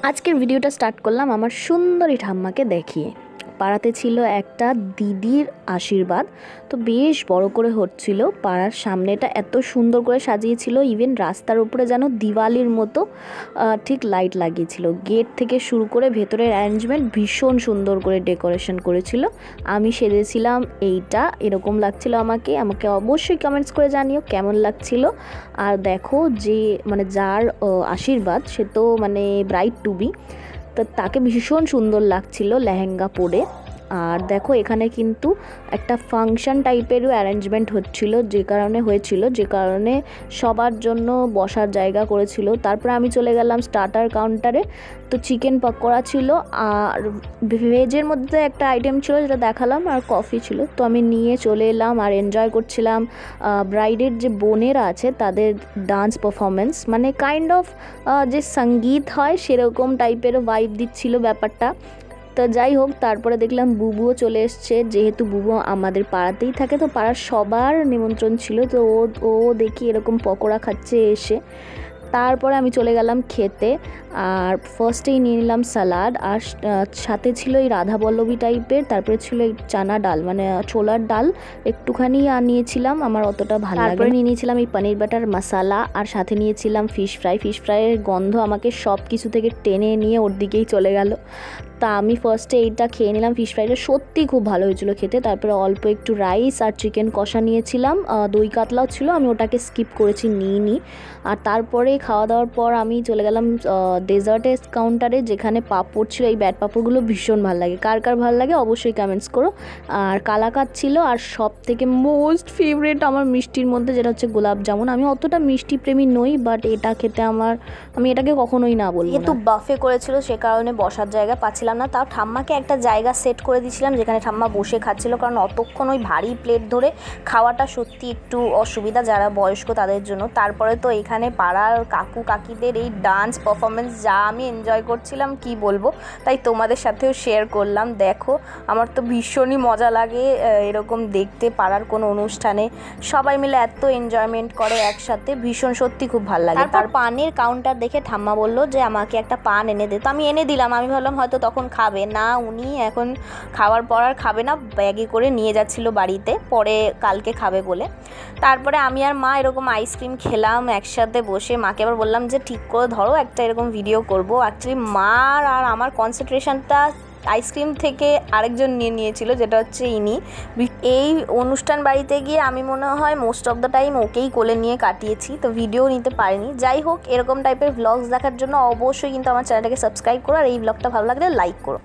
আজকের ভিডিওটা স্টার্ট করলাম আমার সুন্দরী ঠাম্মাকে দেখিয়ে। পাড়াতে ছিল একটা দিদির আশীর্বাদ, তো বেশ বড় করে হচ্ছিল। পাড়ার সামনেটা এত সুন্দর করে সাজিয়েছিল, ইভেন রাস্তার উপরে যেন দিওয়ালির মতো ঠিক লাইট লাগিয়েছিল। গেট থেকে শুরু করে ভেতরের অ্যারেঞ্জমেন্ট ভীষণ সুন্দর করে ডেকোরেশন করেছিল। আমি সেজেছিলাম এইটা, এরকম লাগছিল আমাকে অবশ্যই কমেন্টস করে জানিও কেমন লাগছিল। আর দেখো যে যার আশীর্বাদ সে তো ব্রাইড টু বি, তো তাকে ভীষণ সুন্দর লাগছিল লেহেঙ্গা পরে। আর দেখো এখানে কিন্তু একটা ফাংশন টাইপেরও অ্যারেঞ্জমেন্ট হয়েছিল যে কারণে সবার জন্য বসার জায়গা করেছিল। তারপরে আমি চলে গেলাম স্টার্টার কাউন্টারে। তো চিকেন পকোড়া ছিল, আর ভেজের মধ্যে একটা আইটেম ছিল যেটা দেখালাম, আর কফি ছিল। তো আমি নিয়ে চলে এলাম আর এনজয় করছিলাম ব্রাইডের যে বোনেরা আছে তাদের ডান্স পারফরমেন্স, কাইন্ড অফ যে সঙ্গীত হয় সেরকম টাইপেরও ভাইব দিচ্ছিল ব্যাপারটা। তো যাই হোক, তারপরে দেখলাম বুবুও চলে এসছে। যেহেতু বুবু আমাদের পাড়াতেই থাকে, তো পাড়ার সবার নিমন্ত্রণ ছিল। তো ও দেখি এরকম পকোড়া খাচ্ছে এসে। তারপরে আমি চলে গেলাম খেতে, আর ফার্স্টেই নিয়ে নিলাম সালাড, আর সাথে ছিল এই রাধাবল্লভী টাইপের। তারপরে ছিল এই চানা ডাল, ছোলার ডাল একটুখানি নিয়েছিলাম, আমার অতটা ভালো লাগে। তারপরে নিয়ে নিয়েছিলাম এই পনির বাটার মশালা, আর সাথে নিয়েছিলাম ফিশ ফ্রাইয়ের গন্ধ আমাকে সব কিছু থেকে টেনে নিয়ে ওর দিকেই চলে গেল। তা আমি ফার্স্টে এইটা খেয়ে নিলাম। ফিশ ফ্রাইটা সত্যি খুব ভালো হয়েছিল খেতে। তারপরে অল্প একটু রাইস আর চিকেন কষা নিয়েছিলাম, দই কাতলাও ছিল, আমি ওটাকে স্কিপ করেছি, নিইনি। আর তারপরে খাওয়া দাওয়ার পর আমি চলে গেলাম ডেজার্টের কাউন্টারে, যেখানে পাঁপড় ছিল। এই ব্যাট পাঁপড়গুলো ভীষণ ভালো লাগে, কার কার ভালো লাগে অবশ্যই কমেন্টস করো। আর কালাকাঁদ ছিল, আর সব থেকে মোস্ট ফেভারিট আমার মিষ্টির মধ্যে যেটা হচ্ছে গোলাপ জামুন। আমি অতটা মিষ্টি প্রেমী নই, বাট এটা খেতে আমি এটাকে কখনোই না বলবো। যেহেতু বাফে করেছিল সে কারণে বসার জায়গা পাচ্ছিলাম না। তাও ঠাম্মাকে একটা জায়গা সেট করে দিয়েছিলাম যেখানে ঠাম্মা বসে খাচ্ছিল, কারণ অতক্ষণ ওই ভারী প্লেট ধরে খাওয়াটা সত্যি একটু অসুবিধা যারা বয়স্ক তাদের জন্য। তারপরে তো এখানে পাড়ার কাকু কাকিদের এই ডান্স পারফরমেন্স যা আমি এনজয় করছিলাম কি বলবো, তাই তোমাদের সাথেও শেয়ার করলাম। দেখো আমার তো ভীষণই মজা লাগে এরকম দেখতে, পাড়ার কোনো অনুষ্ঠানে সবাই মিলে এত এনজয়মেন্ট করে একসাথে, ভীষণ সত্যি খুব ভালো লাগে। তার পানের কাউন্টার দেখে ঠাম্মা বললো যে আমাকে একটা পান এনে দে, তো আমি এনে দিলাম। আমি ভাবলাম হয়তো তখন খাবে না, উনি এখন খাওয়ার পর আর খাবে না, ব্যাগে করে নিয়ে যাচ্ছিল বাড়িতে, পরে কালকে খাবে বলে। তারপরে আমি আর মা এরকম আইসক্রিম খেলাম একসাথে বসে। মাকে আবার বললাম যে ঠিক করে ধরো, একটা এরকম ভিডিও করব। অ্যাকচুয়ালি মার আর আমার কনসেন্ট্রেশনটা আইসক্রিম থেকে আরেকজন নিয়ে নিয়েছিল, যেটা হচ্ছে ইনি। এই অনুষ্ঠান বাড়িতে গিয়ে আমি মনে হয় মোস্ট অফ দ্য টাইম ওকেই কোলে নিয়ে কাটিয়েছি, তো ভিডিও নিতে পারিনি। যাই হোক, এরকম টাইপের ভ্লগস দেখার জন্য অবশ্যই কিন্তু আমার চ্যানেলটাকে সাবস্ক্রাইব করো, আর এই ভ্লগটা ভালো লাগলে লাইক করো।